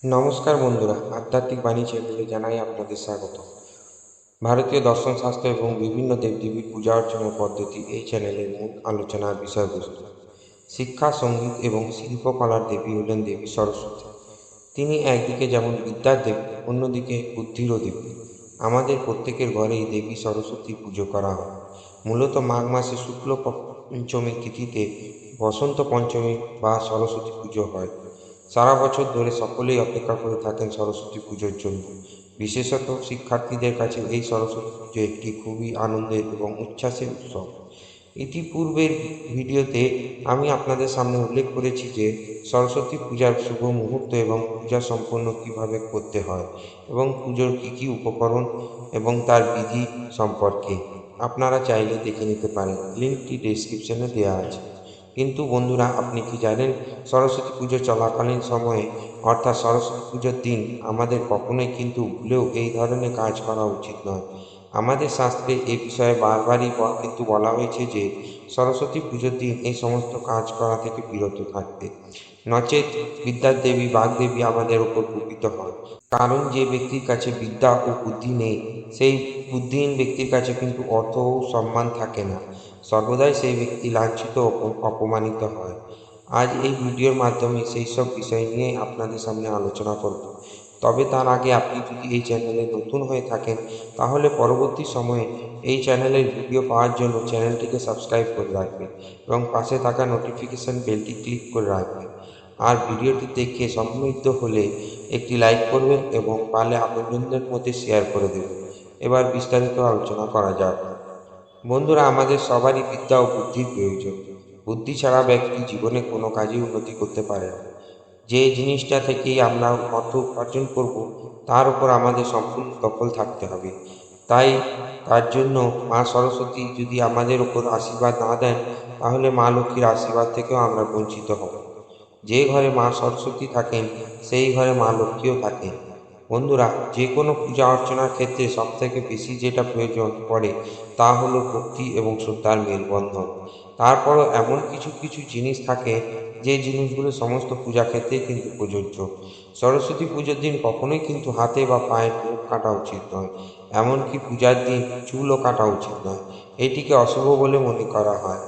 নমস্কার বন্ধুরা, আধ্যাত্মিক বাণী চ্যানেলে জানাই আপনাদের স্বাগত। ভারতীয় দর্শন শাস্ত্র এবং বিভিন্ন দেবদেবীর পূজা অর্চনার পদ্ধতি এই চ্যানেলের মূল আলোচনার বিষয়বস্তু। শিক্ষা, সঙ্গীত এবং শিল্পকলার দেবী হলেন দেবী সরস্বতী। তিনি একদিকে যেমন বিদ্যার দেবী, অন্যদিকে বুদ্ধিরও দেবী। আমাদের প্রত্যেকের ঘরেই দেবী সরস্বতী পুজো করা হয়। মূলত মাঘ মাসে শুক্ল পঞ্চমী তিথিতে বসন্ত পঞ্চমী বা সরস্বতী পুজো হয়। সারা বছর ধরে সকলেই অপেক্ষা করে থাকেন সরস্বতী পুজোর জন্য। বিশেষত শিক্ষার্থীদের কাছে এই সরস্বতী পুজো একটি খুবই আনন্দের এবং উচ্ছ্বাসের উৎসব। ইতিপূর্বের ভিডিওতে আমি আপনাদের সামনে উল্লেখ করেছি যে সরস্বতী পূজার শুভ মুহূর্ত এবং পূজা সম্পন্ন কিভাবে করতে হয় এবং পুজোর কী কী উপকরণ এবং তার বিধি সম্পর্কে আপনারা চাইলে দেখে নিতে পারেন। লিঙ্কটি ডেসক্রিপশনে দেওয়া আছে। কিন্তু বন্ধুরা, আপনি কি জানেন সরস্বতী পুজো চলাকালীন সময়ে অর্থাৎ সরস্বতী পুজোর দিন আমাদের কখনোই কিন্তু ভুলেও এই ধরনের কাজ করা উচিত নয়। আমাদের শাস্ত্রে এ বিষয়ে বারবারই কিন্তু বলা হয়েছে যে সরস্বতী পুজোর দিন এই সমস্ত কাজ করা থেকে বিরত থাকতে, নচেৎ বিদ্যার দেবী বাগদেবী আমাদের ওপর কুপিত হন। কারণ যে ব্যক্তির কাছে বিদ্যা ও বুদ্ধি নেই, সেই বুদ্ধিহীন ব্যক্তির কাছে কিন্তু অর্থ ও সম্মান থাকে না। সর্বদাই সেই ব্যক্তি লাঞ্ছিত ও অপমানিত হয়। আজ এই ভিডিওর মাধ্যমে সেই সব বিষয় নিয়ে আপনাদের সামনে আলোচনা করব। তবে তার আগে আপনি যদি এই চ্যানেলে নতুন হয়ে থাকেন, তাহলে পরবর্তী সময়ে এই চ্যানেলের ভিডিও পাওয়ার জন্য চ্যানেলটিকে সাবস্ক্রাইব করে রাখবেন এবং পাশে থাকা নোটিফিকেশন বেলটি ক্লিক করে রাখবেন। আর ভিডিওটি দেখে সমৃদ্ধ হলে একটি লাইক করবেন এবং পারলে আপনজনদের মধ্যে শেয়ার করে দেবেন। এবার বিস্তারিত আলোচনা করা যাক। বন্ধুরা, আমাদের সবারই বিদ্যা ও বুদ্ধির প্রয়োজন। বুদ্ধি ছাড়া ব্যক্তি জীবনে কোনো কাজই উন্নতি করতে পারে না। যে জিনিসটা থেকেই আমরা অর্থ উপার্জন করব, তার উপর আমাদের সম্পূর্ণ দখল থাকতে হবে। তাই তার জন্য মা সরস্বতী যদি আমাদের উপর আশীর্বাদ না দেন, তাহলে মা লক্ষ্মীর আশীর্বাদ থেকেও আমরা বঞ্চিত হব। যে ঘরে মা সরস্বতী থাকেন, সেই ঘরে মা লক্ষ্মীও থাকেন। বন্ধুরা, যে কোনো পূজা অর্চনার ক্ষেত্রে সবথেকে বেশি যেটা প্রয়োজন পড়ে তা হলো ভক্তি এবং শ্রদ্ধার মেলবন্ধন। তারপরও এমন কিছু কিছু জিনিস থাকে যে জিনিসগুলো সমস্ত পূজা ক্ষেত্রেই কিন্তু প্রযোজ্য। সরস্বতী পুজোর দিন কখনোই কিন্তু হাতে বা পায়ে নখ কাটা উচিত নয়। এমনকি পূজার দিন চুলও কাটা উচিত নয়। এটিকে অশুভ বলে মনে করা হয়।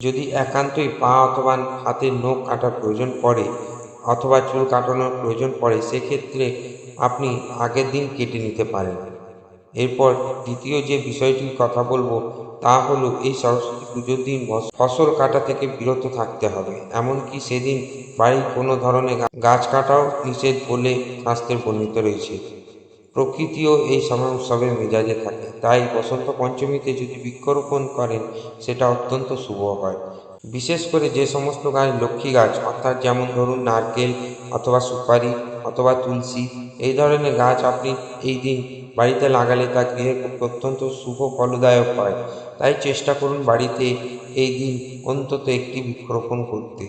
যদি একান্তই পা অথবা হাতের নখ কাটার প্রয়োজন পড়ে অথবা চুল কাটানোর প্রয়োজন পড়ে, সেক্ষেত্রে আপনি আগের দিন কেটে নিতে পারেন। এরপর দ্বিতীয় যে বিষয়টির কথা বলবো তা হলো এই সরস্বতী পুজোর দিন ফসল কাটা থেকে বিরত থাকতে হবে। এমনকি সেদিন বাড়ির কোনো ধরনের গাছ কাটাও নিষেধ বলে শাস্ত্রে বর্ণিত রয়েছে। প্রকৃতিও এই সময় উৎসবের মেজাজে থাকে, তাই বসন্ত পঞ্চমীতে যদি বৃক্ষরোপণ করেন সেটা অত্যন্ত শুভ হয়। বিশেষ করে যে সমস্ত গাছ লক্ষ্মী গাছ, অর্থাৎ যেমন ধরুন নারকেল অথবা সুপারি অথবা তুলসী, এই ধরনের গাছ আপনি এই দিন বাড়িতে লাগালে তা গৃহের পক্ষে অত্যন্ত শুভ ফলদায়ক হয়। তাই চেষ্টা করুন বাড়িতে এই দিন অন্তত একটি বৃক্ষরোপণ করতে।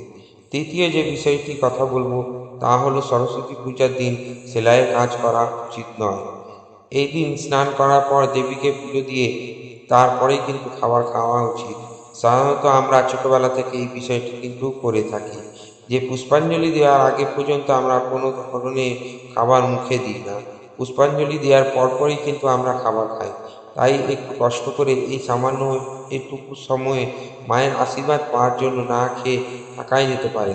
তৃতীয় যে বিষয়টি কথা বলবো তা হলো সরস্বতী পূজার দিন সেলাইয়ের কাজ করা উচিত নয়। এই দিন স্নান করার পর দেবীকে পুজো দিয়ে তারপরেই কিন্তু খাবার খাওয়া উচিত। সাধারণত আমরা ছোটবেলা থেকে এই বিষয়টি কিন্তু করে থাকি যে পুষ্পাঞ্জলি দেওয়ার আগে পর্যন্ত আমরা কোনো ধরনের খাবার মুখে দিই না। পুষ্পাঞ্জলি দেওয়ার পরপরই কিন্তু আমরা খাবার খাই। তাই একটু কষ্ট করে এই সামান্য এটুকু সময়ে মায়ের আশীর্বাদ পাওয়ার জন্য না খেয়ে থাকাই যেতে পারে।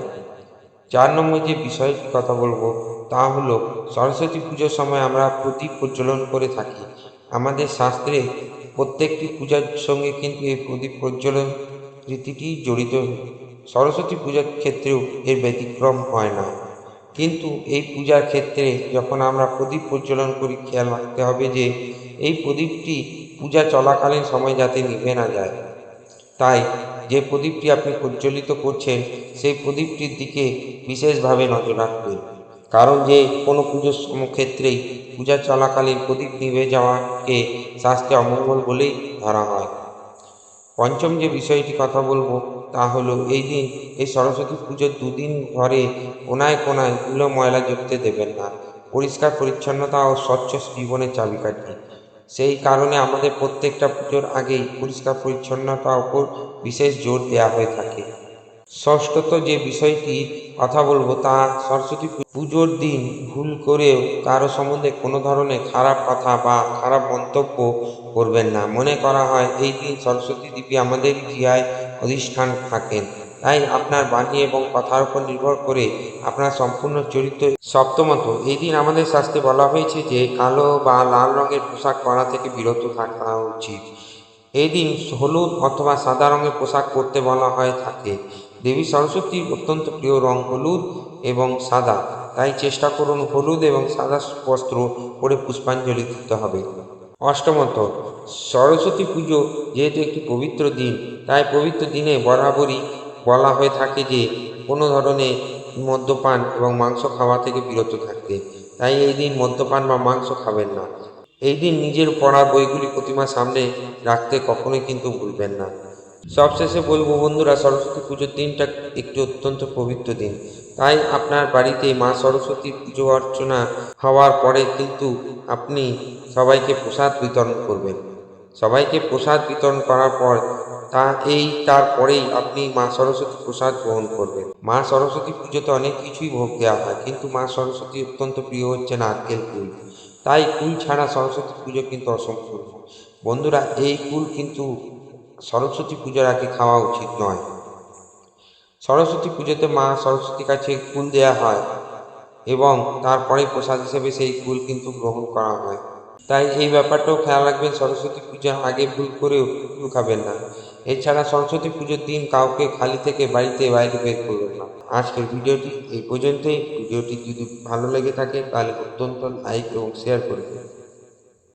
4 নম্বর যে বিষয়টি কথা বলবো তা হলো সরস্বতী পুজোর সময় আমরা প্রদীপ প্রজ্বলন করে থাকি। আমাদের শাস্ত্রে প্রত্যেকটি পূজার সঙ্গে কিন্তু এই প্রদীপ প্রজ্বলন রীতিটি জড়িত। সরস্বতী পূজার ক্ষেত্রেও এর ব্যতিক্রম হয় না। কিন্তু এই পূজার ক্ষেত্রে যখন আমরা প্রদীপ প্রজ্বলন করি, খেয়াল রাখতে হবে যে এই প্রদীপটি পূজা চলাকালীন সময় যাতে নিভে না যায়। তাই যে প্রদীপটি আপনি প্রজ্বলিত করছেন সেই প্রদীপটির দিকে বিশেষভাবে নজর রাখবেন। কারণ যে কোনো পুজোর ক্ষেত্রেই পূজা চলাকালীন প্রদীপ নিভে যাওয়াকে শাস্ত্রে অমঙ্গল বলেই ধরা হয়। পঞ্চম যে বিষয়টি কথা বলবো তা হলো এই দিন এই সরস্বতী পুজোর দুদিন ঘরে কোনায় কোনায় ধুলো ময়লা জমতে দেবেন না। পরিষ্কার পরিচ্ছন্নতা ও স্বচ্ছ জীবনের চাবিকাঠি। সেই কারণে আমাদের প্রত্যেকটা পুজোর আগেই পরিষ্কার পরিচ্ছন্নতার ওপর বিশেষ জোর দেওয়া হয়ে থাকে। ষষ্ঠত যে বিষয়টি কথা বলবো তা সরস্বতী পুজোর দিন ভুল করেও কারো সম্বন্ধে কোনো ধরনের খারাপ কথা বা খারাপ মন্তব্য করবেন না। মনে করা হয় এই দিন সরস্বতী দেবী আমাদের জিয়ায় অধিষ্ঠান থাকেন, তাই আপনার বাণী এবং কথার উপর নির্ভর করে আপনার সম্পূর্ণ চরিত্র। সপ্তমত, এই দিন আমাদের শাস্ত্রে বলা হয়েছে যে কালো বা লাল রঙের পোশাক পরা থেকে বিরত থাকা উচিত। এই দিন হলুদ অথবা সাদা রঙের পোশাক পরতে বলা হয়ে থাকে। দেবী সরস্বতীর অত্যন্ত প্রিয় রং হলুদ এবং সাদা, তাই চেষ্টা করুন হলুদ এবং সাদা বস্ত্র পরে পুষ্পাঞ্জলি দিতে হবে। অষ্টমত, সরস্বতী পুজো যেহেতু একটি পবিত্র দিন, তাই পবিত্র দিনে বরাবরই বলা হয়ে থাকে যে কোনো ধরনের মদ্যপান এবং মাংস খাওয়া থেকে বিরত থাকতে, তাই এই দিন মদ্যপান বা মাংস খাবেন না। এই দিন নিজের পড়া বইগুলি প্রতিমার সামনে রাখতে কখনোই কিন্তু ভুলবেন না। সবশেষে বলবো বন্ধুরা, সরস্বতী পুজোর দিনটা একটি অত্যন্ত পবিত্র দিন, তাই আপনার বাড়িতে মা সরস্বতীর পুজো অর্চনা হওয়ার পরে কিন্তু আপনি সবাইকে প্রসাদ বিতরণ করবেন। সবাইকে প্রসাদ বিতরণ করার পর তারপরেই আপনি মা সরস্বতী প্রসাদ গ্রহণ করবেন। মা সরস্বতী পুজোতে অনেক কিছুই ভোগ দেওয়া হয়, কিন্তু মা সরস্বতী অত্যন্ত প্রিয় হচ্ছে নারকেল কুল, তাই কুল ছাড়া সরস্বতী পুজো কিন্তু অসম্পূর্ণ। বন্ধুরা, এই কুল কিন্তু সরস্বতী পুজোর আগে খাওয়া উচিত নয়। সরস্বতী পুজোতে মা সরস্বতীর কাছে কুল দেওয়া হয় এবং তারপরে প্রসাদ হিসেবে সেই কুল কিন্তু গ্রহণ করা হয়। তাই এই ব্যাপারটাও খেয়াল রাখবেন, সরস্বতী পূজার আগে ভুল করেও কুল খাবেন না। এছাড়া সরস্বতী পুজোর দিন কাউকে খালি থেকে বাইরে বের করবেন না। আজকের ভিডিওটি এই পর্যন্তই। ভিডিওটি যদি ভালো লেগে থাকে তাহলে অত্যন্ত লাইক এবং শেয়ার করে দেবেন।